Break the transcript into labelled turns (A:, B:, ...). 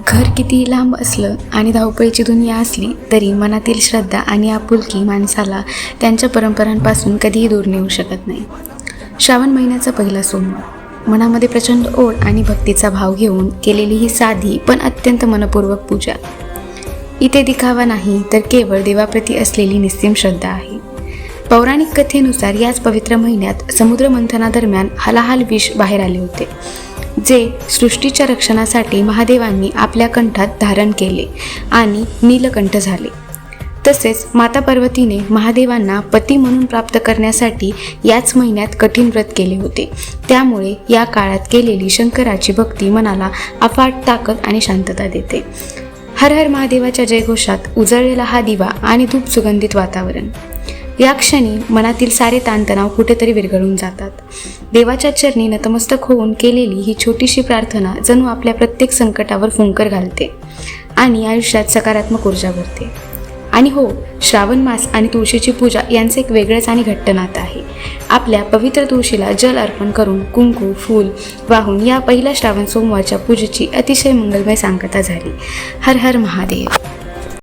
A: घर कितीही लांब असलं आणि धावपळीची दुनिया असली तरी मनातील श्रद्धा आणि आपुलकी माणसाला त्यांच्या परंपरांपासून कधीही दूर नेऊ शकत नाही. श्रावण महिन्याचा पहिला सोमवार, मनामध्ये प्रचंड ओढ आणि भक्तीचा भाव घेऊन केलेली ही साधी पण अत्यंत मनपूर्वक पूजा. इथे दिखावा नाही तर केवळ देवाप्रती असलेली निस्सीम श्रद्धा आहे. पौराणिक कथेनुसार याच पवित्र महिन्यात समुद्र मंथनादरम्यान हलाहल विष बाहेर आले होते, जे सृष्टीच्या रक्षणासाठी महादेवांनी आपल्या कंठात धारण केले आणि नीलकंठ झाले. तसेच माता पार्वतीने महादेवांना पती म्हणून प्राप्त करण्यासाठी याच महिन्यात कठीण व्रत केले होते. त्यामुळे या काळात केलेली शंकराची भक्ती मनाला अफाट ताकद आणि शांतता देते. हर हर महादेवाच्या जयघोषात उजळलेला हा दिवा आणि धूप सुगंधित वातावरण, या क्षणी मनातील सारे ताणतणाव कुठेतरी विरघळून जातात. देवाच्या चरणी नतमस्तक होऊन केलेली ही छोटीशी प्रार्थना जणू आपल्या प्रत्येक संकटावर फुंकर घालते आणि आयुष्यात सकारात्मक ऊर्जा भरते. आणि हो, श्रावण मास आणि तुळशीची पूजा यांचं एक वेगळंच आणि घट्ट नातं आहे. आपल्या पवित्र तुळशीला जल अर्पण करून कुंकू फूल वाहून या पहिल्या श्रावण सोमवारच्या पूजेची अतिशय मंगलमय सांगता झाली. हर हर महादेव.